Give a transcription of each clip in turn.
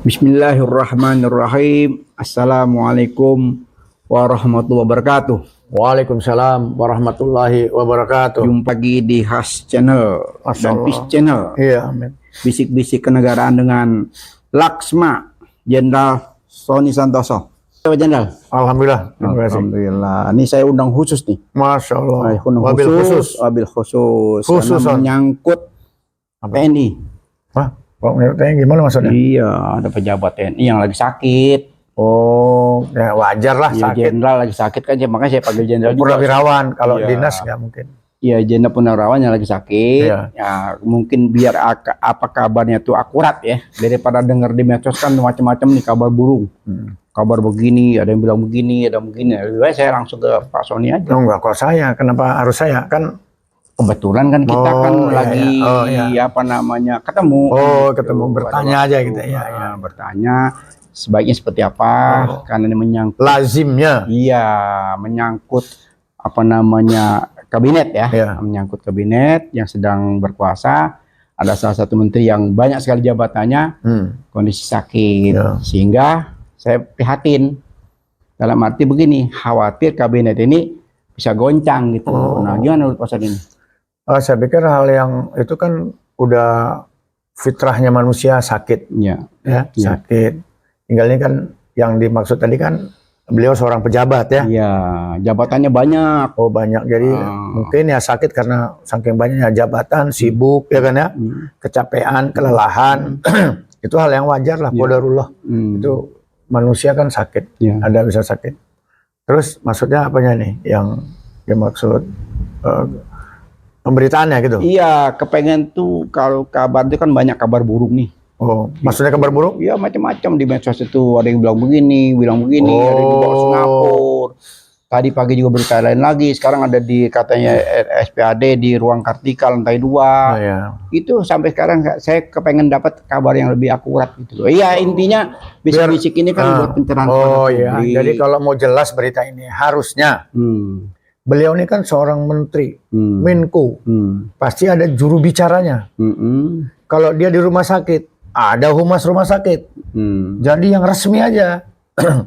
Bismillahirrahmanirrahim. Assalamualaikum warahmatullahi wabarakatuh. Waalaikumsalam warahmatullahi wabarakatuh. Jumpa lagi di Has Channel dan Peace Channel. Iya, amin. Bisik-bisik kenegaraan dengan Laksma Jenderal Sony Santoso. Jenderal. Alhamdulillah. Alhamdulillah. Ini saya undang khusus nih. Masya Allah. Wabil khusus. Karena menyangkut TNI. Hah? Pak TNI gimana maksudnya? Iya, ada pejabat TNI yang lagi sakit. Oh, ya wajar lah ya, sakit. Jenderal lagi sakit kan, makanya saya panggil jenderal juga. Purnawirawan, kalau ya. Dinas nggak mungkin. Iya, jenderal purnawirawan yang lagi sakit. Ya, mungkin biar apa kabarnya tuh akurat ya, daripada dengar di medsos kan macam-macam nih kabar burung. Kabar begini, ada yang bilang begini, ada yang begini. Lebih baik saya langsung ke Pak Sony aja. Oh, enggak, kok saya? Kenapa harus saya? Kan kebetulan kan kita lagi apa namanya ketemu. Ketemu bertanya aja gitu ya. Bertanya sebaiknya seperti apa, karena ini menyangkut lazimnya. Iya, menyangkut apa namanya kabinet ya. Menyangkut kabinet yang sedang berkuasa. Ada salah satu menteri yang banyak sekali jabatannya kondisi sakit, sehingga saya prihatin. Dalam arti begini, khawatir kabinet ini bisa goncang gitu. Nah, gimana menurut Pak Sony ini? Saya pikir hal yang itu kan udah fitrahnya manusia sakit, sakit. Tinggal ini kan yang dimaksud tadi kan beliau seorang pejabat ya. Iya, jabatannya banyak. Oh banyak, jadi mungkin ya sakit karena saking banyaknya jabatan, sibuk ya kan ya, kecapean, kelelahan. Itu hal yang wajar lah, qadarullah. Itu manusia kan sakit, ada bisa sakit. Terus maksudnya apanya nih yang dimaksud? Pemberitaannya gitu? Iya, kepengen tuh kalau kabar itu kan banyak kabar burung nih. Oh, maksudnya kabar burung? Iya, macam-macam di medsos itu. Ada yang bilang begini, ada yang dibawa Singapura. Tadi pagi juga berita lain lagi. Sekarang ada di katanya SPAD di ruang Kartika lantai 2. Itu sampai sekarang saya kepengen dapat kabar yang lebih akurat gitu loh. Iya, intinya bisik-bisik ini kan buat pencerahan. Oh iya, jadi kalau mau jelas berita ini harusnya beliau ini kan seorang menteri, Menko, pasti ada juru bicaranya. Kalau dia di rumah sakit, ada humas rumah sakit. Jadi yang resmi aja.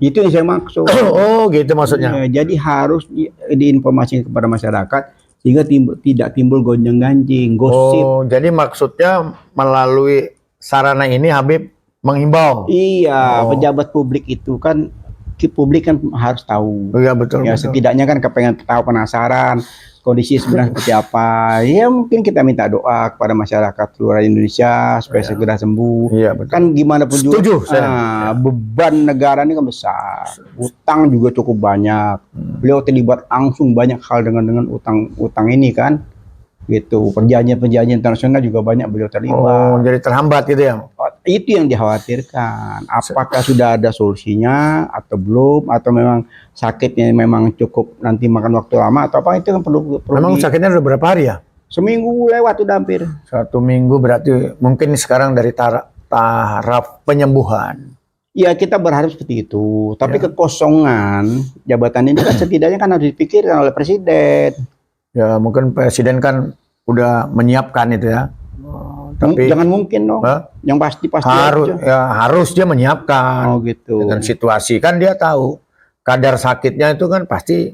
Itu yang saya maksud. Oh gitu maksudnya. Ya, jadi harus diinformasikan kepada masyarakat sehingga tidak timbul gonjang-ganjing, gosip. Oh, jadi maksudnya melalui sarana ini Habib menghimbau. Iya, pejabat publik itu kan publik kan harus tahu. Iya betul. Ya betul. Setidaknya kan kepengen tahu, penasaran kondisi sebenarnya seperti apa. Ya mungkin kita minta doa kepada masyarakat seluruh Indonesia supaya segera sembuh. Iya betul. Kan gimana pun juga. Saya. Beban negara ini kan besar. Utang juga cukup banyak. Beliau terlibat langsung banyak hal dengan utang ini kan. Gitu. Perjanjian internasional juga banyak beliau terlibat. Oh, jadi terhambat gitu ya. Itu yang dikhawatirkan. Apakah sudah ada solusinya atau belum, atau memang sakitnya memang cukup nanti makan waktu lama atau apa, itu kan perlu memang sakitnya udah berapa hari ya? Seminggu lewat udah hampir. 1 minggu berarti mungkin sekarang dari taraf penyembuhan. Ya kita berharap seperti itu. Tapi kekosongan jabatan ini kan setidaknya kan harus dipikirkan oleh presiden. Ya mungkin presiden kan udah menyiapkan itu ya. Tapi jangan mungkin dong. Yang pasti harus dia menyiapkan. Oh gitu. Dengan situasi kan dia tahu kadar sakitnya itu kan pasti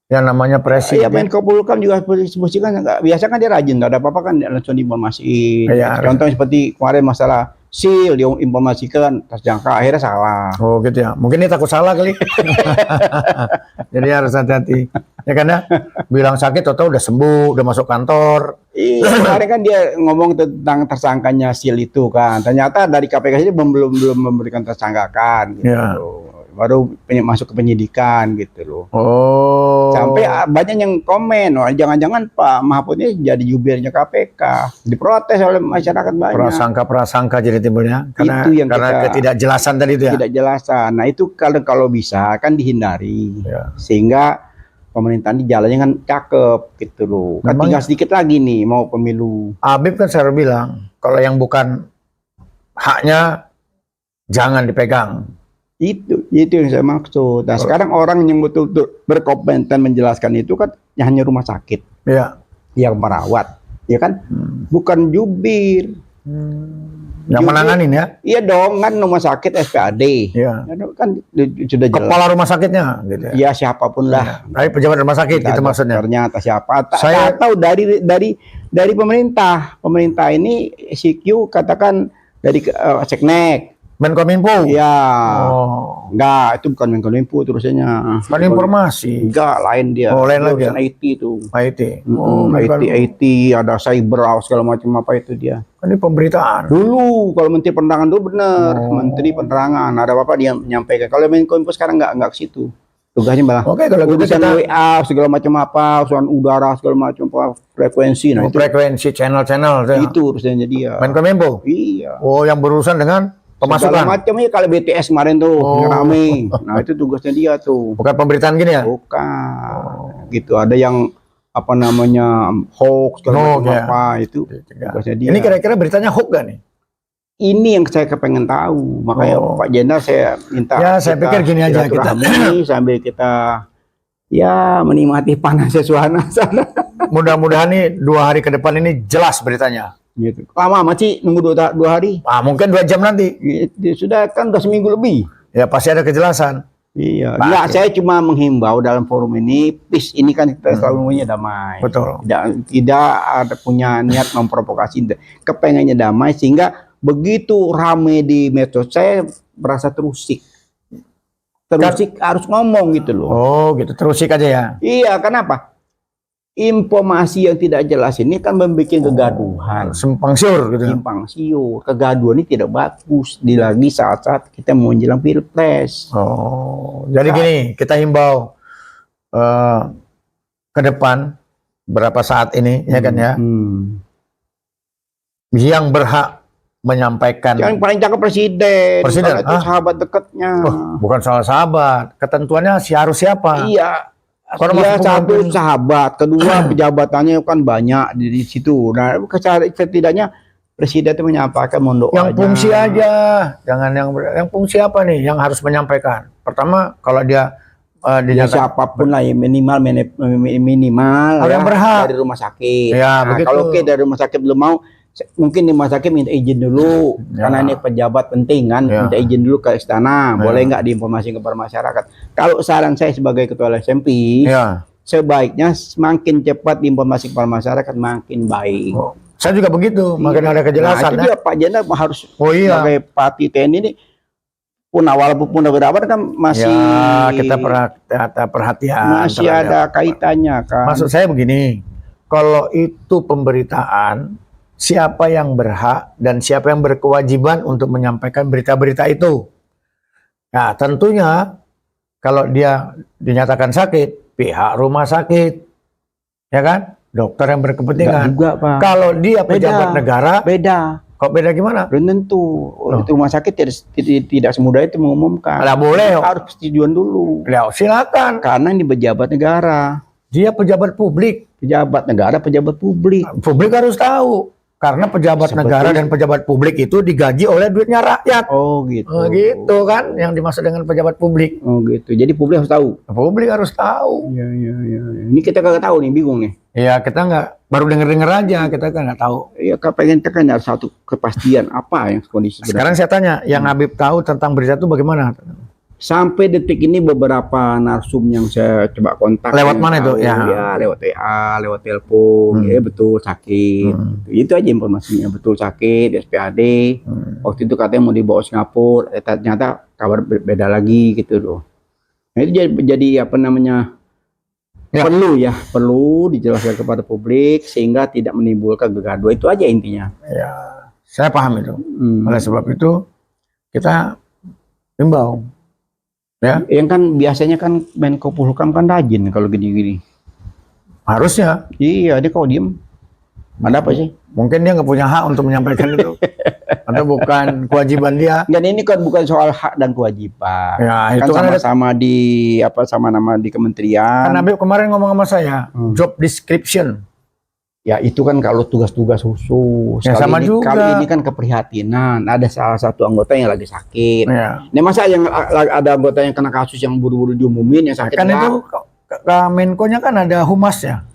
yang namanya presiden. Iya, Menko Polhukam juga seperti kan biasa kan dia rajin, ada apa-apa kan langsung diinformasiin. Contohnya seperti kemarin masalah SIL diinformasikan tersangka, akhirnya salah. Oh gitu ya. Mungkin dia takut salah kali. Jadi harus hati-hati. Ya kan ya, bilang sakit atau udah sembuh, udah masuk kantor. Iya, kemarin kan dia ngomong tentang tersangkanya SIL itu kan. Ternyata dari KPK sendiri belum memberikan tersangkakan gitu. Ya. Baru masuk ke penyidikan gitu loh. Oh. Sampai banyak yang komen, wah jangan-jangan Pak Mahfud ini jadi jubirnya KPK. Diprotes oleh masyarakat banyak. Prasangka jadi timbulnya karena ketidakjelasan tadi itu ya. Ketidakjelasan. Nah, itu kalau bisa kan dihindari. Sehingga pemerintahan di jalannya kan cakep gitu loh. Kan tinggal sedikit lagi nih mau pemilu. Habib kan saya bilang, kalau yang bukan haknya jangan dipegang. Itu yang saya maksud. Nah, sekarang orang yang betul-betul berkompeten menjelaskan itu kan hanya rumah sakit. Yang merawat, ya kan? Bukan jubir. Yang menanganin ya? Iya dong, kan rumah sakit SPAD. Iya. Kan sudah jelas. Kepala rumah sakitnya gitu ya? Ya siapapun lah. Dari pejabat rumah sakit gitu maksudnya? Ternyata siapa? Saya tahu dari pemerintah. Pemerintah ini CQ katakan dari Seknek. Menkominfo? Iya. Oh. Enggak, itu bukan Menkominfo terusannya. Kan informasi. Enggak, lain dia. Oh, lain lagi. IT itu. IT. IT, ada cyber segala macam apa itu dia. Kan ini pemberitaan. Dulu kalau Menteri Penerangan dulu benar, Menteri Penerangan ada apa dia menyampaikan. Kalau Menkominfo sekarang enggak ke situ. Tugasnya malah. Oke, kalau gitu urusan WA segala macam apa, urusan udara segala macam apa, frekuensi. Nah, frekuensi channel-channel itu urusannya dia. Menkominfo? Iya. Oh, yang berurusan dengan pemasukan. Segala macamnya kalau BTS kemarin tuh rame. Nah, itu tugasnya dia tuh. Bukan pemberitaan gini ya? Bukan. Gitu ada yang apa namanya hoax segala macam apa itu tugasnya dia. Ini kira-kira beritanya hoax gak nih? Ini yang saya kepengen tahu, makanya Pak Jenderal saya minta. Ya, saya pikir gini aja kita sambil kita ya menikmati panasnya suasana sana. Mudah-mudahan nih 2 hari ke depan ini jelas beritanya. Gitu. Lama amat sih nunggu 2 hari. Mungkin 2 jam nanti. Sudah kan udah seminggu lebih. Ya pasti ada kejelasan. Iya. Enggak, saya cuma menghimbau dalam forum ini, please, ini kan kita selalu maunya damai. Betul. Tidak ada punya niat memprovokasi, kepengennya damai sehingga begitu rame di medsos saya berasa terusik harus ngomong gitu loh. Oh gitu, terusik aja ya. Iya, kenapa? Informasi yang tidak jelas ini kan membuat kegaduhan, simpang siur gitu. Simpang siur, kegaduhan ini tidak bagus di lagi saat-saat kita mau menjelang pilpres. Oh, jadi gini, kita himbau ke depan berapa saat ini ya kan ya, yang berhak menyampaikan. Yang paling cakep presiden itu sahabat dekatnya. Bukan sahabat, ketentuannya harus siapa? Iya. Dia satu sahabat, kedua pejabatannya kan banyak di situ. Nah, setidaknya presiden itu menyampaikan mondok yang fungsi aja, jangan yang fungsi apa nih yang harus menyampaikan. Pertama kalau dia siapapun lah ya, minimal ya, yang berhak dari rumah sakit. Ya, nah, kalau dari rumah sakit belum mau, mungkin di rumah sakit minta izin dulu karena ini pejabat penting kan, minta izin dulu ke istana, boleh nggak diinformasikan kepada masyarakat. Kalau saran saya sebagai ketua LSMP, sebaiknya semakin cepat diinformasikan kepada masyarakat makin baik. Saya juga begitu, makin ada kejelasan. Nah, itu dia Pak Jenderal harus sebagai Pati TNI ini walaupun berapa kan masih kita perhatian, masih ada kaitannya kan. Maksud saya begini, kalau itu pemberitaan, siapa yang berhak dan siapa yang berkewajiban untuk menyampaikan berita-berita itu. Nah, tentunya kalau dia dinyatakan sakit, pihak rumah sakit, ya kan, dokter yang berkepentingan. Juga, Pak. Kalau dia pejabat negara, beda. Kok beda gimana? Belum tentu. Rumah sakit tidak semudah itu mengumumkan. Nggak boleh. Harus persetujuan dulu. Ya, silakan. Karena ini pejabat negara. Dia pejabat publik. Pejabat negara, pejabat publik. Publik harus tahu. Karena pejabat negara dan pejabat publik itu digaji oleh duitnya rakyat. Oh gitu. Gitu kan, yang dimaksud dengan pejabat publik. Oh gitu. Jadi publik harus tahu. Publik harus tahu. Iya. Ini kita kagak tahu nih, bingung nih. Iya, kita baru denger aja, kita kan nggak tahu. Iya, pengen tekan harus satu kepastian apa yang kondisi. Sekarang saya tanya, yang Habib tahu tentang berita itu bagaimana? Sampai detik ini beberapa narsum yang saya coba kontak. Lewat mana itu? Ya, lewat WA, lewat telepon. Ya betul sakit. Itu aja informasinya, betul sakit, SPAD. Waktu itu katanya mau dibawa Singapura, ternyata kabar beda lagi gitu loh. Nah itu jadi apa namanya? Perlu dijelaskan kepada publik sehingga tidak menimbulkan kegaduhan. Itu aja intinya. Ya, saya paham itu. Oleh sebab itu kita himbau. Ya, yang kan biasanya kan Menko Polhukam kan rajin kalau gini-gini. Harusnya. Iya, dia kok diem. Ada apa sih? Mungkin dia nggak punya hak untuk menyampaikan itu. Atau bukan kewajiban dia. Dan ini kan bukan soal hak dan kewajiban. Ya, kan itu sama-sama sama-sama di kementerian. Kan Habib kemarin ngomong sama saya, job description. Ya itu kan kalau tugas-tugas khusus. Ya, sama juga. Kali ini kan keprihatinan. Ada salah satu anggota yang lagi sakit. Ya. Nah masa yang ada anggota yang kena kasus yang buru-buru diumumin yang sakit kan itu Menko-nya kan ada humasnya.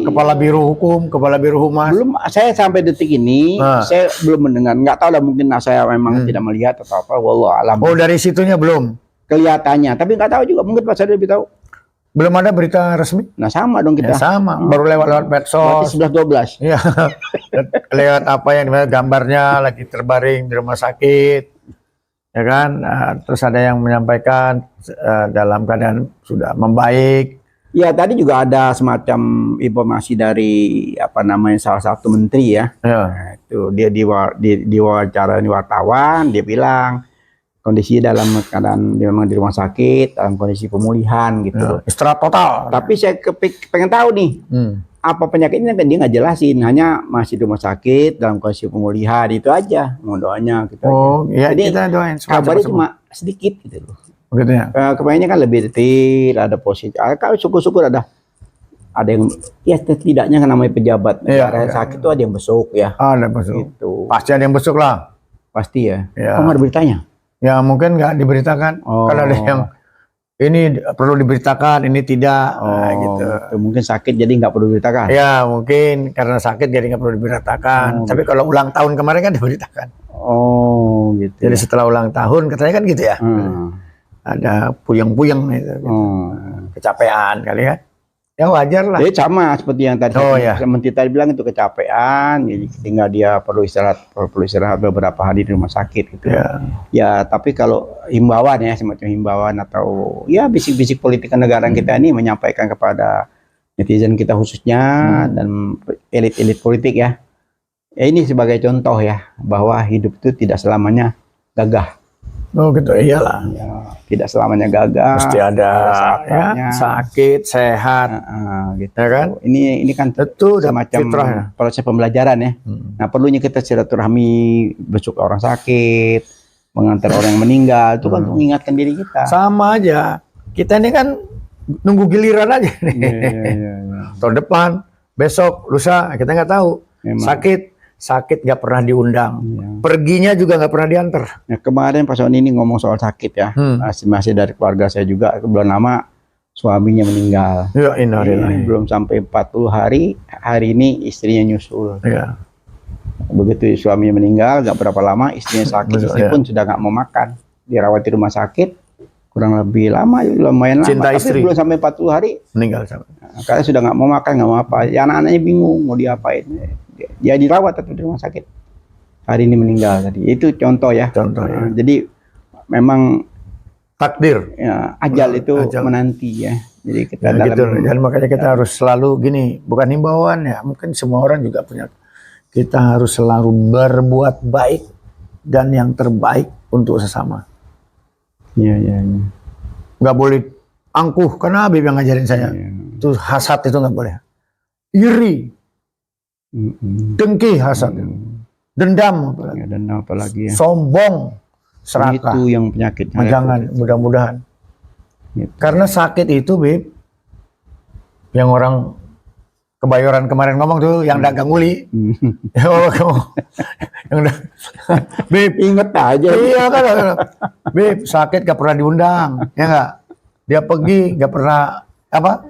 Kepala Biro Hukum, Kepala Biro Humas. Belum, saya sampai detik ini saya belum mendengar. Nggak tahu lah, mungkin saya memang tidak melihat atau apa. Wallahu alam. Oh, dari situnya belum Kelihatannya, tapi nggak tahu juga. Mungkin Pak Sadi lebih tahu. belum ada berita resmi. Nah sama dong kita. Ya, sama, baru lewat medsos. Berarti 11-12. Iya. Lewat apa yang dimana gambarnya lagi terbaring di rumah sakit. Ya kan? Terus ada yang menyampaikan dalam keadaan sudah membaik. Ya tadi juga ada semacam informasi dari apa namanya salah satu menteri ya. Nah, itu dia diwawancara wartawan, dia bilang kondisi dalam keadaan dia memang di rumah sakit dalam kondisi pemulihan gitu. Istirahat total. Tapi saya pengen tahu nih apa penyakitnya, kan dia nggak jelasin, hanya masih di rumah sakit dalam kondisi pemulihan, itu aja. Mau doanya gitu. Oh iya, jadi kita doain. Kabarnya cuma sedikit gitu loh. Begitu ya. Kebanyakan kan lebih detail, ada posisi. Kalau syukur-syukur ada yang ya setidaknya kan namanya pejabat negara sakit itu ada yang besuk ya. Ada besuk. Gitu. Pasti ada yang besuk lah. Pasti ya. Ya. Oh nggak ada beritanya? Ya mungkin nggak diberitakan. Kalau ada yang ini perlu diberitakan, ini tidak. Nah, gitu. Mungkin sakit jadi nggak perlu diberitakan. Ya mungkin karena sakit jadi nggak perlu diberitakan. Tapi kalau ulang tahun kemarin kan diberitakan. Oh gitu. Jadi setelah ulang tahun katanya kan gitu ya. Ada puyeng-puyeng gitu. Kecapean kali ya. Ya wajar lah. Jadi sama seperti yang tadi Menteri tadi bilang, itu kecapean, jadi tinggal dia perlu istirahat beberapa hari di rumah sakit gitu. Ya tapi kalau himbauan ya, semacam himbauan atau ya bisik-bisik politik negara kita ini menyampaikan kepada netizen kita khususnya dan elit-elit politik ya. Ya ini sebagai contoh ya bahwa hidup itu tidak selamanya gagah. Oh gitu, iyalah. Ya, tidak selamanya gagah. Mesti ada ya, sakit, sehat, gitu kan. Ini kan tentu semacam proses pembelajaran ya. Nah perlunya kita silaturahmi, besuk orang sakit, mengantar orang yang meninggal, itu kan untuk mengingatkan diri kita. Sama aja. Kita ini kan nunggu giliran aja nih. Tahun depan, besok, lusa, kita nggak tahu. Memang. Sakit nggak pernah diundang, perginya juga nggak pernah diantar. Ya, kemarin Pak Sony ini ngomong soal sakit ya, masih dari keluarga saya juga, belum lama suaminya meninggal. Ya, belum sampai 40 hari ini istrinya nyusul. Ya. Begitu suaminya meninggal, nggak berapa lama istrinya sakit, istri pun sudah nggak mau makan, dirawat di rumah sakit, kurang lebih lama, lumayan Cinta lama, istri. tapi belum sampai 40 hari meninggal. Karena sudah nggak mau makan, nggak mau apa, ya anak-anaknya bingung mau diapain. Dia dirawat atau di rumah sakit, hari ini meninggal tadi. Itu contoh ya. Jadi memang takdir ya, ajal itu menanti ya. Jadi kita dan makanya kita harus selalu gini, bukan himbauan ya, mungkin semua orang juga punya, kita harus selalu berbuat baik dan yang terbaik untuk sesama. Iya. Nggak boleh angkuh, karena Habib yang ngajarin saya. Itu hasad, itu nggak boleh. Iri, dengki, hasad, dendam apalagi ya. Sombong, serakah. Itu yang penyakitnya. Jangan, mudah-mudahan. Gitu. Karena sakit itu, Bib, yang orang Kebayoran kemarin ngomong tuh, yang dagang uli. Bib, inget aja. Iya kan, Bib, sakit gak pernah diundang, ya nggak? Dia pergi gak pernah apa?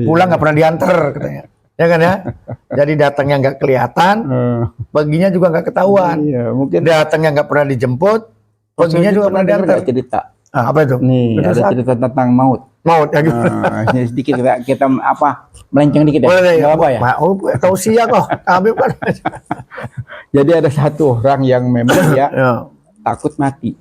Pulang gak pernah diantar katanya. Ya kan ya, jadi datangnya nggak kelihatan, perginya juga nggak ketahuan. Mungkin datangnya nggak pernah dijemput, perginya juga pernah diantar. Cerita. Apa itu? Nih ada cerita tentang maut. Maut ya gitu. Sedikit kita apa melenceng dikit ya. Nggak apa ya? Mau tahu siap kok. Habib kan. Jadi ada satu orang yang memang dia takut mati.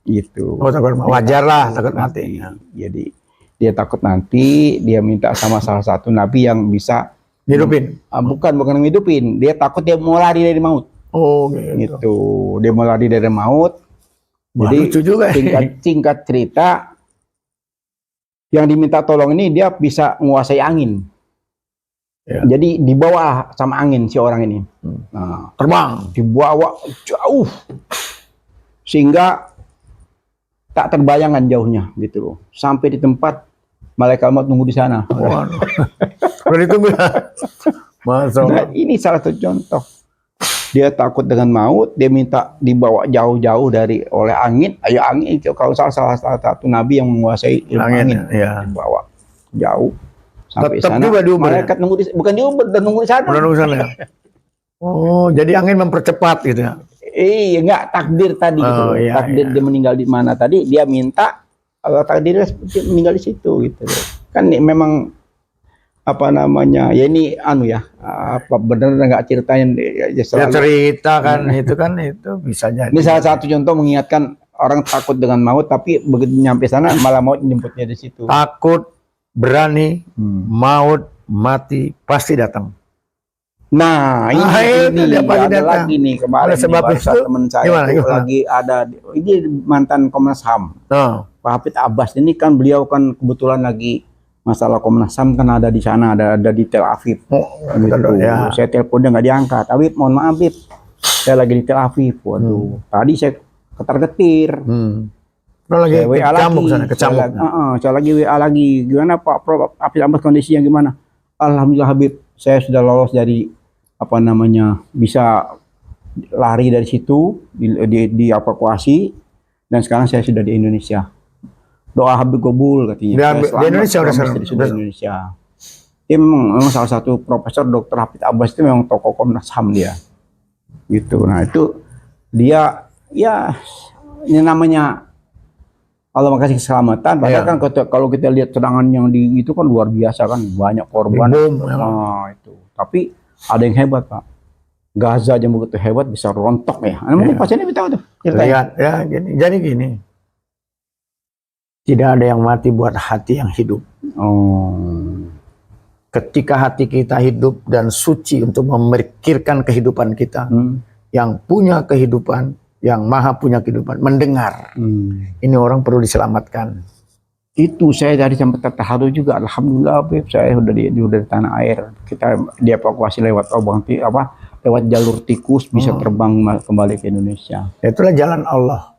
Gitu. Oh, takut mati. Wajar lah takut mati. Jadi dia takut nanti, dia minta sama salah satu nabi yang bisa ngidupin. Bukan ngidupin, dia takut dia mau lari dari maut. Oh gitu. Dia mau lari dari maut. Jadi lucu juga. Singkat cerita, yang diminta tolong ini dia bisa menguasai angin. Jadi dibawa sama angin si orang ini. Nah, terbang, dibawa jauh sehingga tak terbayangkan jauhnya gitu loh. Sampai di tempat malaikat maut nunggu di sana. Udah ditunggu ya. Nah, ini salah satu contoh. Dia takut dengan maut, dia minta dibawa jauh-jauh oleh angin. Ayo angin itu kalau salah satu nabi yang menguasai ilmu angin. Dibawa jauh Sampai Tetap sana juga diuber, malaikat nunggu bukan diuber, dan nunggu di sana. Udah nunggu sana. Oh, jadi angin mempercepat gitu ya. Iya, enggak takdir tadi gitu. Oh, iya, Takdir iya. dia meninggal di mana tadi, dia minta takdirnya seperti meninggal di situ gitu. Kan memang apa namanya? Ya ini anu ya, apa benar enggak ceritain ya, Ya selalu. cerita kan itu kan itu bisa jadi. Ini salah satu contoh mengingatkan orang takut dengan maut, tapi begitu nyampe sana malah maut jemputnya di situ. Takut, berani, maut, mati pasti datang. Nah, itu ini dia pasti ada datang. lagi nih kemarin Oleh sebab nih, itu, teman saya gimana, tuh gimana? lagi ada ini mantan Komnas HAM. Oh, Pak Hafid Abbas ini kan beliau kan kebetulan lagi masalah Komnas HAM kan ada di sana, ada di Tel Aviv. Gitu. ya. Saya telepon dia nggak diangkat. Habib, mohon maaf Habib, saya lagi di Tel Aviv. Waduh, tadi saya ketar-ketir. Lo lagi Saya WA kecamuk lagi. sana, kecamuk. Saya lagi WA lagi. Gimana Pak Prof Hafid Abbas kondisinya gimana? Alhamdulillah Habib, saya sudah lolos dari apa namanya, bisa lari dari situ, dievakuasi, dan sekarang saya sudah di Indonesia. Doa Habib kabul katanya. Di Indonesia sudah di Indonesia. Dia memang salah satu profesor Dr. Hafid Abbas itu memang tokoh Komnas HAM dia. Gitu. Nah itu dia ya ini namanya Allah makasih keselamatan. Padahal kan kalau kita lihat serangan yang di itu kan luar biasa kan, banyak korban. Itu. Tapi ada yang hebat Pak. Gaza aja begitu hebat bisa rontok ya. Mungkin pasiennya tahu tuh. Lihat ya gini. Jadi gini. Tidak ada yang mati buat hati yang hidup. Ketika hati kita hidup dan suci untuk memikirkan kehidupan kita, yang punya kehidupan, yang maha punya kehidupan, mendengar. Ini orang perlu diselamatkan. Itu saya dari sampai terharu juga. Alhamdulillah Beb, saya udah di tanah air. Kita dievakuasi lewat lewat jalur tikus bisa terbang kembali ke Indonesia. Itulah jalan Allah.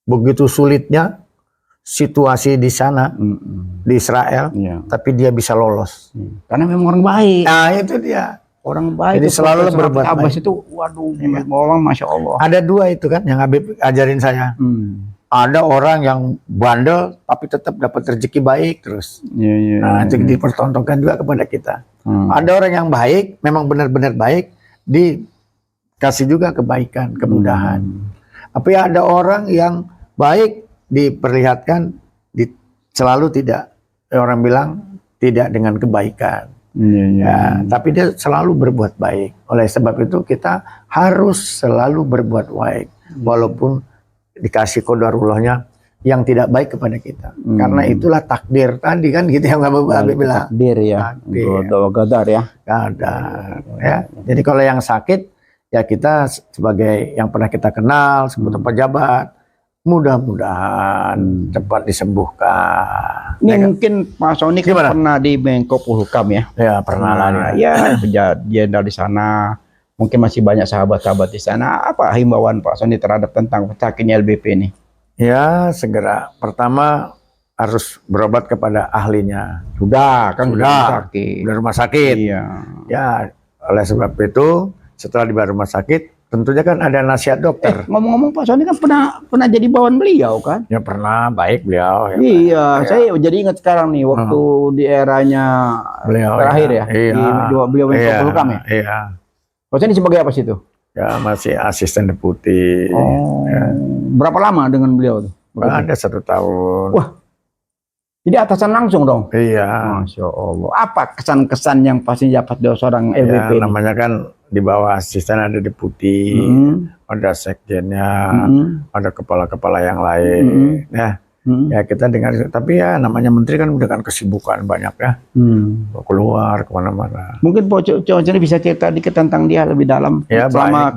Begitu sulitnya situasi di sana, di Israel, tapi dia bisa lolos. Karena memang orang baik. Nah itu dia. Orang baik. Jadi selalu berbuat Abbas baik. itu, waduh, orang Masya Allah. Ada dua itu kan yang Habib ajarin saya. Ada orang yang bandel tapi tetap dapat rezeki baik terus. Nah itu dipertontonkan juga kepada kita. Ada orang yang baik, memang benar-benar baik, dikasih juga kebaikan, kemudahan. Tapi ada orang yang baik diperlihatkan selalu tidak, orang bilang tidak dengan kebaikan. Tapi dia selalu berbuat baik. Oleh sebab itu kita harus selalu berbuat baik, walaupun dikasih qadarullahnya yang tidak baik kepada kita. Karena itulah takdir tadi kan gitu yang Habib bilang. Takdir ya. Qadar ya. Qadar ya. Jadi kalau yang sakit ya kita sebagai yang pernah kita kenal sebagai pejabat, mudah-mudahan cepat disembuhkan. Ini mungkin Pak Sony kan pernah di Menko Polhukam ya? Ya pernah lah. Ya dia dari sana. Mungkin masih banyak sahabat-sahabat di sana. Apa himbauan Pak Sony terhadap tentang sakitnya LBP ini? Ya segera. Pertama harus berobat kepada ahlinya. Sudah kan sudah sakit. Di rumah sakit. Iya. Ya oleh sebab itu setelah di rumah sakit tentunya kan ada nasihat dokter. Ngomong-ngomong Pak Sony kan pernah jadi bawahan beliau kan? Ya pernah, baik beliau. Ya, iya, saya jadi ingat sekarang nih waktu di eranya beliau terakhir ya. Beliau Menko Polhukam ya. Iya. Pak Sony sebagai apa sih itu? Ya masih asisten deputi. Berapa lama dengan beliau tuh? Ada 1 tahun. Wah, jadi atasan langsung dong? Iya. Masya Allah. Apa kesan-kesan yang pasti dapat dari seorang LBP? Ya, namanya kan di bawah asisten ada deputi, ada sekjennya, ada kepala-kepala yang lain. Ya kita dengar, tapi ya namanya menteri kan udah kan kesibukan banyak ya, keluar kemana-mana. Mungkin Pak Sony bisa cerita dikit tentang dia lebih dalam, ya, selama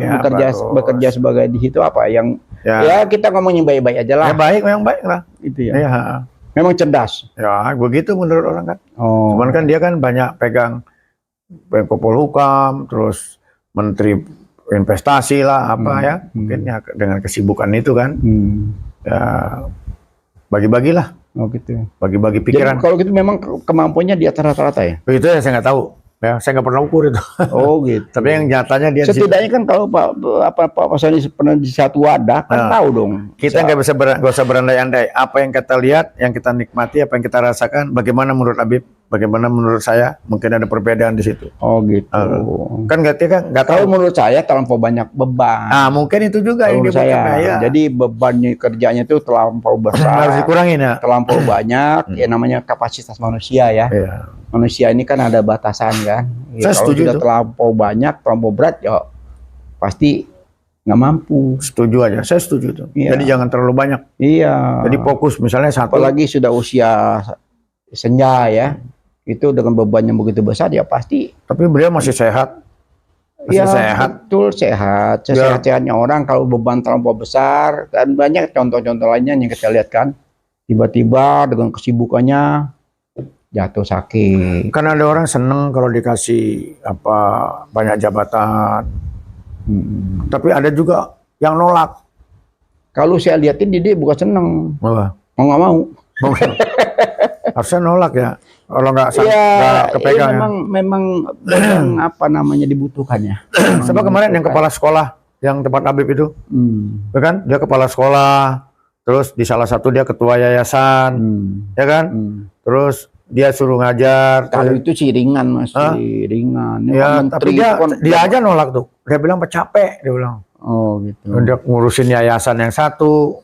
bekerja sebagai di situ apa yang ya kita ngomongin baik-baik aja lah. Ya baik, memang baik lah. Itu ya. Memang cerdas. Ya begitu menurut orang kan. Cuman kan dia kan banyak pegang Menko Polhukam, terus Menteri Investasi lah apa ya, mungkin ya dengan kesibukan itu kan. Ya bagi-bagilah. Oh gitu. Bagi-bagi pikiran. Jadi, kalau gitu memang kemampuannya di atas rata-rata ya? Itu ya saya nggak tahu. Ya, saya nggak pernah ukur itu. Oh gitu. Tapi yang nyatanya dia setidaknya kan kalau Pak Sony pernah di satu wadah kan tahu dong. Kita nggak usah berandai-andai. Apa yang kita lihat, yang kita nikmati, apa yang kita rasakan, bagaimana menurut Habib, bagaimana menurut saya mungkin ada perbedaan di situ. Oh gitu. Kan nggak tahu menurut saya terlampau banyak beban. Nah, mungkin itu juga yang menurut dibuat saya. ya. Jadi bebannya kerjanya itu terlampau besar. Harus dikurangin ya. Terlampau banyak. Ya namanya kapasitas manusia ya. Iya. Manusia ini kan ada batasan kan. Ya, Saya kalau setuju sudah itu. terlampau banyak, terlampau berat, ya pasti nggak mampu. Setuju aja. Saya setuju itu. Iya. Jadi jangan terlalu banyak. Iya. Jadi fokus misalnya satu. Apalagi sudah usia senja ya. Itu dengan beban yang begitu besar ya pasti. Tapi beliau masih sehat. Masih Ya, sehat. betul sehat. Sehat-sehatnya orang kalau beban terlampau besar. Dan banyak contoh-contoh lainnya yang kita lihat kan. Tiba-tiba dengan kesibukannya jatuh sakit. Kan ada orang seneng kalau dikasih banyak jabatan. Tapi ada juga yang nolak. Kalau saya lihatin dia bukan seneng. Wah. Mau nggak mau. Harusnya nolak ya. Kalau nggak kepegang ya. Memang apa namanya dibutuhkannya. Sebab kemarin yang kepala sekolah yang tempat Habib itu, ya kan? Dia kepala sekolah, terus di salah satu dia ketua yayasan, ya kan? Terus dia suruh ngajar. Kalau itu sih ringan masih ringan. Ya, tapi dia aja nolak tuh. Dia bilang capek, dia bilang. Oh gitu. Dia ngurusin yayasan yang satu,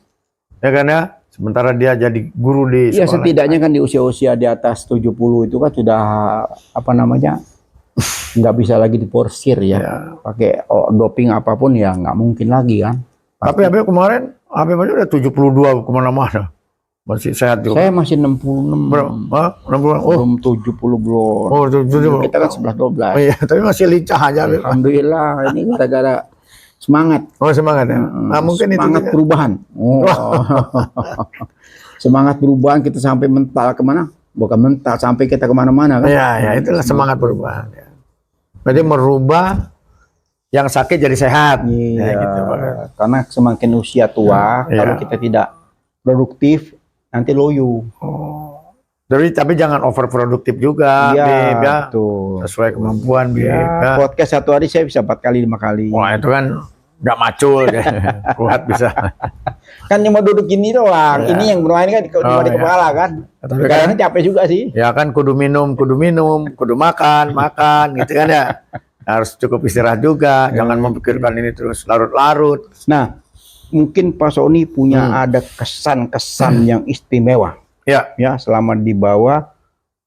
ya kan ya? Sementara dia jadi guru di sekolah. Ya setidaknya kan di usia-usia di atas 70 itu kan sudah apa namanya nggak bisa lagi diporsir ya. Pakai doping apapun ya nggak mungkin lagi kan. Tapi Habib kemarin Habib aja udah 72 kemana-mana. Masih sehat juga. Saya masih 66. Berapa? 60. Belum 70 belum. Oh, 70. Kita kan 11-12. Iya, tapi masih lincah aja. Alhamdulillah, ini gara-gara semangat. Oh, semangat ya. Nah, mungkin semangat itu perubahan. Oh. Semangat perubahan kita sampai mental kemana? Bukan mental, sampai kita kemana-mana kan? Ya, itulah semangat perubahan. Ya. Berarti merubah yang sakit jadi sehat. Iya, ya, gitu. Karena semakin usia tua, kalau kita tidak produktif, nanti loyo. Tapi jangan overproduktif juga, Iya, Bib, ya. betul. Sesuai kemampuan, Bib. Ya, podcast satu hari saya bisa 4 kali 5 kali. Wah, itu kan nggak macul ya. Kuat bisa. Kan cuma duduk gini doang. Ini yang bermain kan di kepala kan. Tapi kadang capek juga sih. Ya kan kudu minum, kudu makan, gitu kan ya. Harus cukup istirahat juga, jangan memikirkan ini terus larut-larut. Nah, mungkin Pak Sony punya ada kesan-kesan yang istimewa. Ya, selama dibawa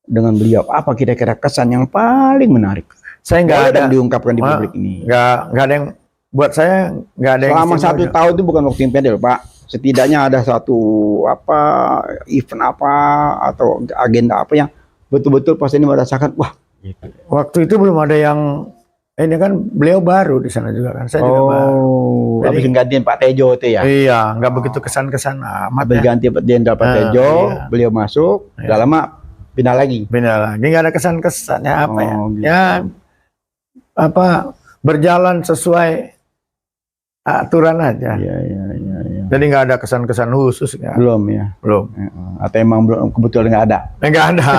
dengan beliau. Apa kira-kira kesan yang paling menarik? Saya nggak ada diungkapkan di publik ini. Nggak ada yang buat saya nggak ada. Selama 1 tahun itu bukan waktu yang pendek, Pak. Setidaknya ada satu event atau agenda apa yang betul-betul pas ini merasakan wah. Gitu. Waktu itu belum ada yang ini kan beliau baru di sana juga kan. Saya juga baru. Habis gantiin Pak Tejo itu ya. Iya, nggak begitu kesan-kesan amat. Berganti Jenderal Pak Tejo, beliau masuk, udah lama pindah lagi. Nggak ada kesan-kesannya apa ya? Gitu. Ya berjalan sesuai aturan aja. Iya. Jadi nggak ada kesan-kesan khusus ya. Belum ya. Belum. Atau emang belum kebetulan nggak ada. Nggak ada.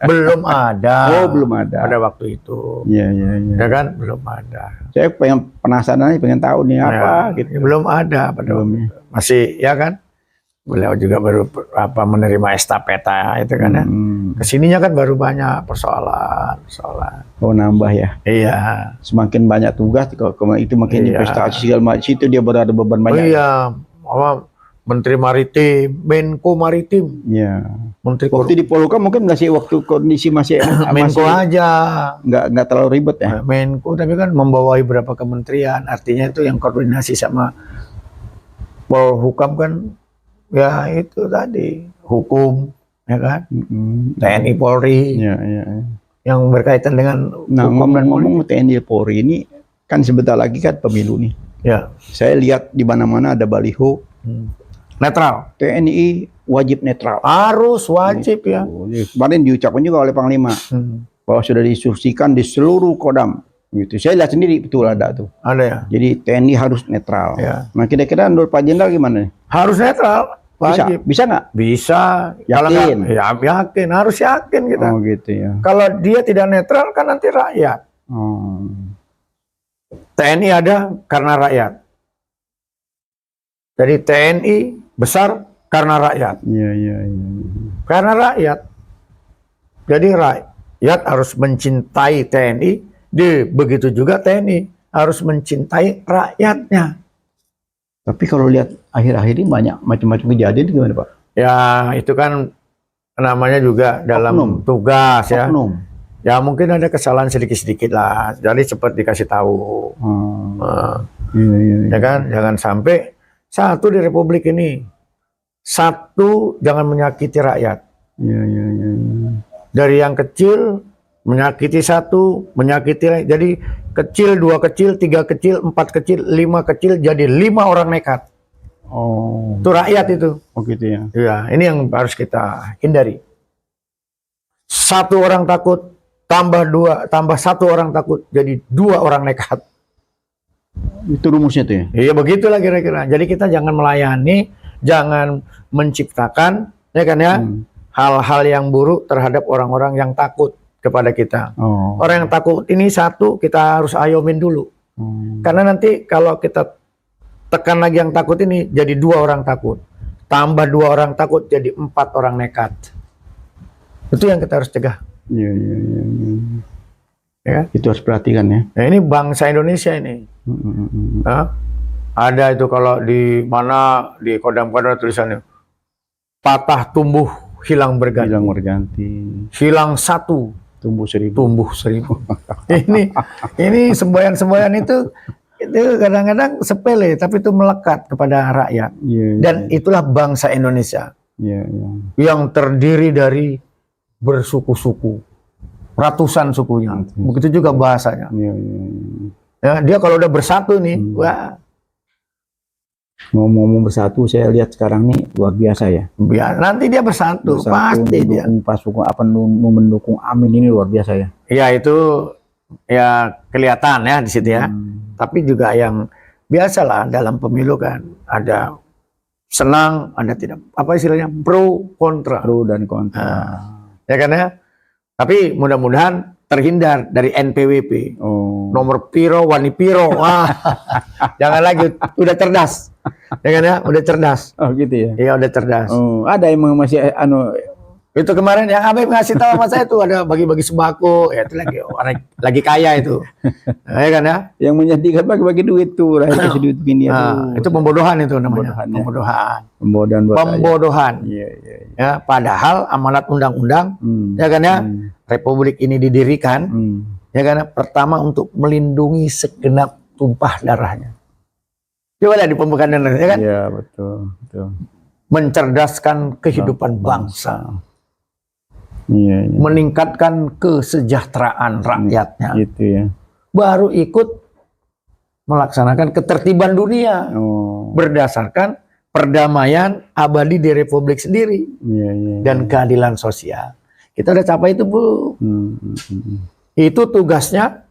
belum ada. Oh, belum ada. Pada waktu itu. Iya. Ya kan belum ada. Saya penasaran aja, pengen tahu nih apa gitu. Belum ada pada waktu itu. Masih ya kan. Beliau juga baru menerima estafeta itu kan ya. Kesininya kan baru banyak persoalan. Oh, nambah ya. Iya. Semakin banyak tugas itu makin investasi segala macam, situ dia berada beban banyak. Oh iya. Menteri Maritim, Menko Maritim. Iya. Menteri waktu di Polhukam mungkin waktu kondisi masih Menko aja. Nggak terlalu ribet ya. Menko tapi kan membawai beberapa kementerian, artinya itu yang koordinasi sama Polhukam kan. Ya itu tadi hukum, ya kan, TNI Polri, yang berkaitan dengan ngomong TNI Polri ini kan sebentar lagi kan pemilu nih. Ya. Saya lihat di mana-mana ada baliho netral. TNI wajib netral. Harus wajib ya. Kemarin diucapkan juga oleh Panglima bahwa sudah diinstruksikan di seluruh Kodam. Gitu. Saya lihat sendiri betul ada tuh. Ada ya. Jadi TNI harus netral. Ya. Nah kira-kira menurut Pak Jenderal gimana nih? Harus netral. Wajib. Bisa nggak? Bisa. Yakin? Ya yakin, harus yakin kita. Oh gitu ya. Kalau dia tidak netral kan nanti rakyat. TNI ada karena rakyat. Jadi TNI besar karena rakyat. Iya. Karena rakyat. Jadi rakyat harus mencintai TNI, begitu juga TNI harus mencintai rakyatnya. Tapi kalau lihat akhir-akhir ini banyak macam-macam kejadian, gimana Pak? Ya itu kan namanya juga dalam tugas ya. Ya mungkin ada kesalahan sedikit-sedikit lah. Jadi cepat dikasih tahu. Ya kan, jangan sampai satu di Republik ini, satu jangan menyakiti rakyat. Dari yang kecil menyakiti satu, menyakiti rakyat. Jadi kecil, 2 kecil, 3 kecil, 4 kecil, 5 kecil, jadi 5 orang nekat. Itu rakyat itu. Oh gitu ya. Ya, ini yang harus kita hindari. 1 orang takut, tambah 1 orang takut, jadi 2 orang nekat. Itu rumusnya tuh ya? Iya begitulah kira-kira. Jadi kita jangan melayani, jangan menciptakan, ya kan ya, hal-hal yang buruk terhadap orang-orang yang takut kepada kita. Orang yang takut ini satu kita harus ayomin dulu. Karena nanti kalau kita tekan lagi yang takut ini jadi 2 orang takut. Tambah 2 orang takut jadi 4 orang nekat. Itu yang kita harus cegah. Iya. Ya. Itu harus perhatikan ya. Nah, ini bangsa Indonesia ini. Ada itu kalau di mana di kodam-kodam tulisannya patah tumbuh hilang berganti. Hilang 1 tumbuh 1000. Ini semboyan-semboyan itu kadang-kadang sepele tapi itu melekat kepada rakyat. Dan itulah bangsa Indonesia. Yang terdiri dari bersuku-suku, ratusan sukunya. Begitu juga bahasanya. Ya, dia kalau udah bersatu nih, wah. Ngomong-ngomong bersatu, saya lihat sekarang nih luar biasa ya. Nanti dia bersatu pasti dia. Mendukung Amin ini luar biasa ya. Ya itu ya kelihatan ya di situ ya. Tapi juga yang biasalah dalam pemilu kan ada senang, ada tidak. Apa istilahnya? Pro kontra. Pro dan kontra. Ya kan ya. Tapi mudah-mudahan terhindar dari NPWP. Nomor piro, wani piro. Wah. Jangan lagi, udah cerdas. Ya kan ya, udah cerdas. Oh gitu ya. Iya, udah cerdas. Ada yang masih itu kemarin yang Habib ngasih tahu sama saya itu ada bagi-bagi sembako, ya itu lagi orang lagi kaya itu. Ya kan ya? Yang menyedihkan bagi-bagi duit tuh, kasih duit begini ya. Itu pembodohan itu namanya. Pembodohan. Iya. Ya, padahal amanat undang-undang ya kan ya? Republik ini didirikan ya kan, pertama untuk melindungi segenap tumpah darahnya. Coba lihat di pembukaan ya kan? Iya, betul. Mencerdaskan kehidupan bangsa. Iya. Meningkatkan kesejahteraan rakyatnya. Gitu ya. Baru ikut melaksanakan ketertiban dunia berdasarkan perdamaian abadi di Republik sendiri dan keadilan sosial. Kita udah capai itu, Bu. Itu tugasnya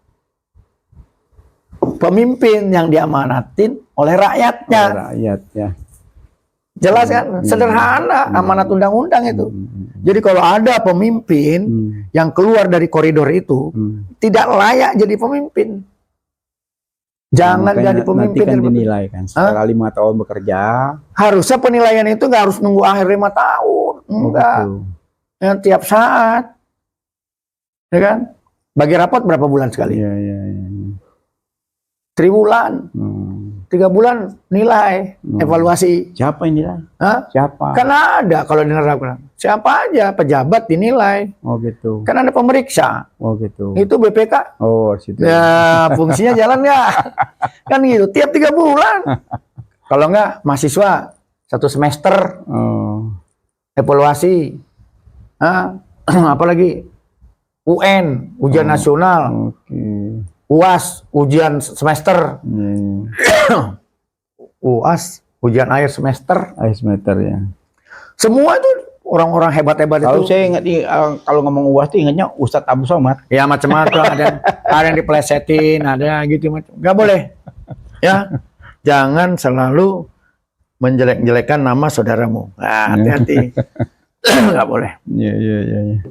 pemimpin yang diamanatin oleh rakyatnya. Jelas kan? Sederhana amanat undang-undang itu. Jadi kalau ada pemimpin yang keluar dari koridor itu tidak layak jadi pemimpin. Jangan jadi pemimpin. Nanti kan dinilai kan setelah 5 tahun bekerja. Harusnya penilaian itu nggak harus nunggu akhir 5 tahun. Enggak. Ya, tiap saat. Ya kan? Bagi rapat berapa bulan sekali? 3 bulan. 3 bulan nilai, evaluasi. Siapa yang nilai? Siapa? Kan ada kalau diterapkan. Siapa aja pejabat dinilai. Oh gitu. Kan ada pemeriksa. Oh gitu. Itu BPK. Oh situ. Ya fungsinya jalan nggak? Kan gitu. Tiap 3 bulan. Kalau nggak mahasiswa 1 semester. Evaluasi. Apalagi UN, ujian nasional. UAS, ujian semester. UAS, ujian akhir semester. Akhir semester ya. Semua itu orang-orang hebat-hebat itu. Kalau saya ingat kalau ngomong UAS itu ingatnya Ustadz Abu Somad. Ya macam-macam ada yang dipelesetin, ada gitu macam. Gak boleh. Ya. Jangan selalu menjelek-jelekan nama saudaramu. Nah, hati-hati. Gak boleh. Iya.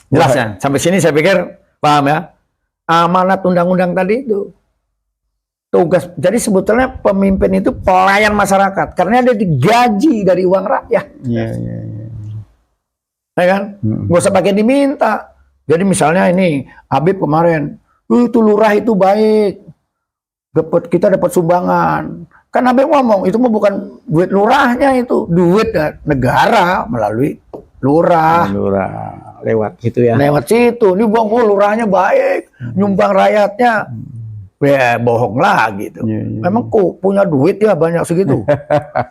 Jelas ya. Sampai sini saya pikir paham ya. Amanat undang-undang tadi itu tugas. Jadi sebetulnya pemimpin itu pelayan masyarakat karena dia digaji dari uang rakyat. Iya. Ya kan? Nggak usah pakai diminta. Jadi misalnya ini Habib kemarin, itu lurah itu baik, kita dapat sumbangan. Kan Habib ngomong itu mah bukan duit lurahnya, itu duit negara melalui lurah. Lurah lewat gitu ya. Lewat situ, ini bang, lurahnya baik, nyumbang rakyatnya. Ya bohong lah gitu. Memang kok punya duit ya banyak segitu.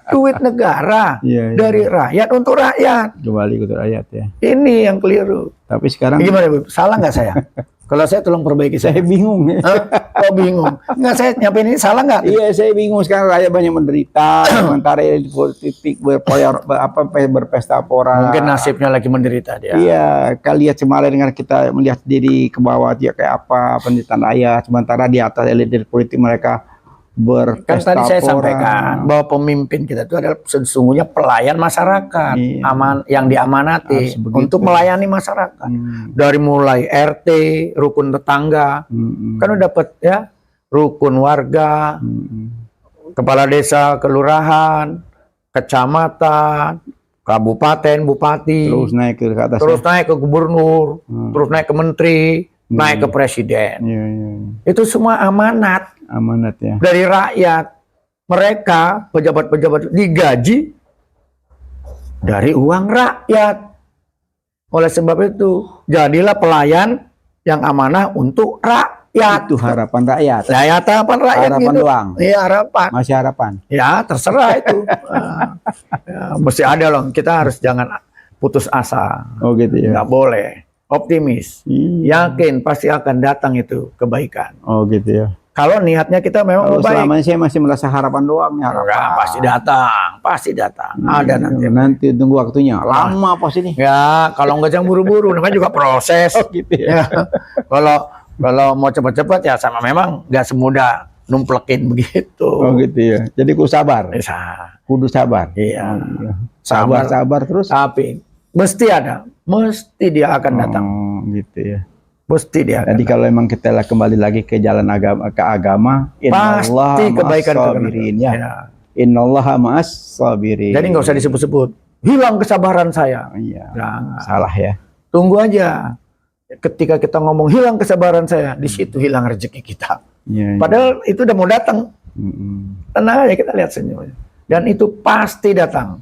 Duit negara dari rakyat untuk rakyat. Kembali ke rakyat ya. Ini yang keliru. Tapi sekarang gimana, Bu? Salah nggak saya? Kalau saya tolong perbaiki. Saya bingung. Oh bingung. Nggak, saya nyampein ini salah nggak? Iya, saya bingung sekarang, rakyat banyak menderita, sementara elit politik berpesta pora. Mungkin nasibnya lagi menderita dia. Iya, kalian kemarin dengan kita melihat diri ke bawah dia kayak apa penderitaan rakyat, sementara di atas elit politik mereka berpesta kan tadi saya pora. sampaikan bahwa pemimpin kita itu adalah sesungguhnya pelayan masyarakat, yang diamanati untuk melayani masyarakat. Dari mulai RT, rukun tetangga, kan udah dapat ya, rukun warga, kepala desa, kelurahan, kecamatan, kabupaten, bupati, terus naik ke atas, terus naik ke gubernur, terus naik ke menteri, naik ke presiden. Itu semua amanat ya dari rakyat. Mereka pejabat-pejabat digaji dari uang rakyat. Oleh sebab itu jadilah pelayan yang amanah untuk rakyat. Itu harapan rakyat. Harapan rakyat harapan gitu. doang. Iya, harapan. Masih harapan. Ya terserah itu. Ya, mesti ada loh. Kita harus jangan putus asa. Oh gitu ya. Nggak boleh. Optimis. Yakin pasti akan datang itu kebaikan. Oh gitu ya. Kalau niatnya kita memang baik. Selama ini saya masih merasa harapan doang nih, harapan. Enggak, pasti datang. Ada nanti. Nanti tunggu waktunya. Lama pasti nih. Ya, kalau nggak jangan buru-buru, namanya juga proses. Oh gitu ya. Kalau mau cepat-cepat ya sama, memang nggak semudah numplekin begitu. Oh gitu ya. Jadi kudu sabar. Kudu sabar. Iya. Sabar terus. Tapi mesti ada, mesti dia akan datang. Gitu ya. Pasti dia. Jadi kalau memang kita kembali lagi ke jalan agama, pasti kebaikan sabirin ya. Innallaha ma'as sabirin. Jadi nggak usah disebut-sebut. Hilang kesabaran saya. Iya. Salah ya. Tunggu aja. Ketika kita ngomong hilang kesabaran saya, di situ hilang rezeki kita. Padahal itu udah mau datang. Tenang aja, kita lihat senyumnya. Dan itu pasti datang.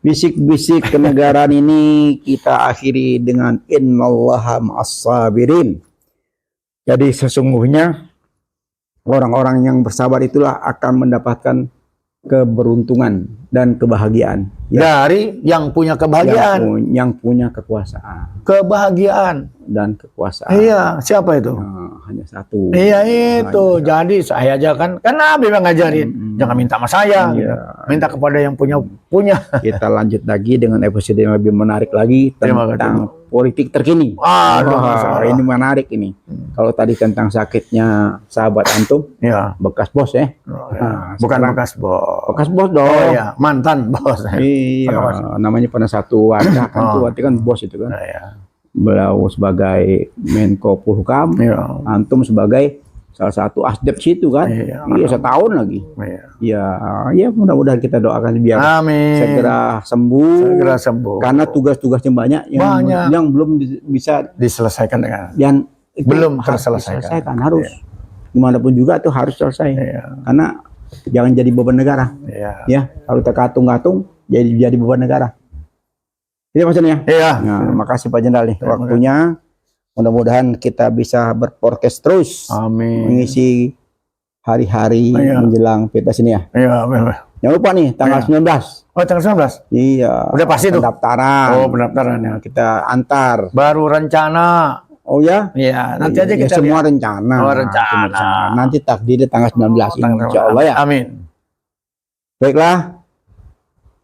Bisik-bisik kenegaraan ini kita akhiri dengan innallaha ma'as-sabirin. Jadi sesungguhnya orang-orang yang bersabar itulah akan mendapatkan keberuntungan dan kebahagiaan. Dari yang punya kebahagiaan. Yang punya kekuasaan. Kebahagiaan. Dan kekuasaan. Iya, siapa itu? Hanya satu. Iya itu. Jadi saya aja kan Nabi yang ngajarin. Jangan minta sama saya. Gitu. Minta kepada yang punya. Kita lanjut lagi dengan episode yang lebih menarik lagi tentang politik terkini. Ini menarik ini. Kalau tadi tentang sakitnya sahabat antum, bekas bos ya. Bukan bekas bos. Bekas bos dong. Oh iya, mantan bos. Iya, namanya pernah satu wadah kan, itu berarti kan bos itu kan. Beliau sebagai Menko Polhukam, antum sebagai salah satu asdep situ kan. Iya, setahun lagi. Iya, mudah-mudahan kita doakan biar segera sembuh. Karena tugas-tugasnya banyak yang belum bisa diselesaikan dengan belum terselesaikan. Harus gimana pun juga tuh harus selesai. Karena jangan jadi beban negara. Ya, kalau terkatung-katung jadi beban negara. Itu maksudnya. Nah, makasih Pak Jenderal nih waktunya. Mudah-mudahan kita bisa berpodcast terus. Amin. Mengisi hari-hari menjelang Pilpres ini ya. Jangan lupa nih tanggal 19. Oh, tanggal 19. Iya. Udah pasti tuh. Pendaftaran. Oh, pendaftaran ya. Kita antar. Baru rencana. Oh ya? Iya, nanti aja kita semua rencana. Oh, rencana. Nanti takdirnya tanggal 19 insyaallah ya. Amin. Baiklah.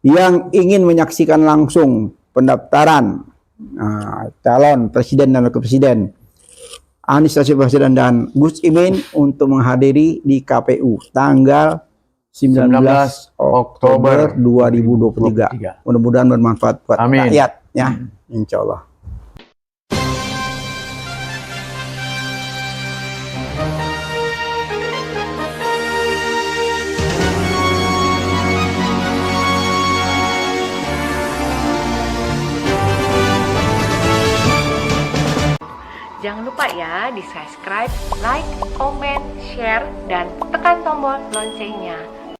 Yang ingin menyaksikan langsung pendaftaran calon presiden dan wakil presiden Anies Baswedan dan Gus Imin untuk menghadiri di KPU tanggal 19 Oktober 2023. Mudah-mudahan bermanfaat buat rakyat ya. Insyaallah. bisa di subscribe, like, comment, share, dan tekan tombol loncengnya.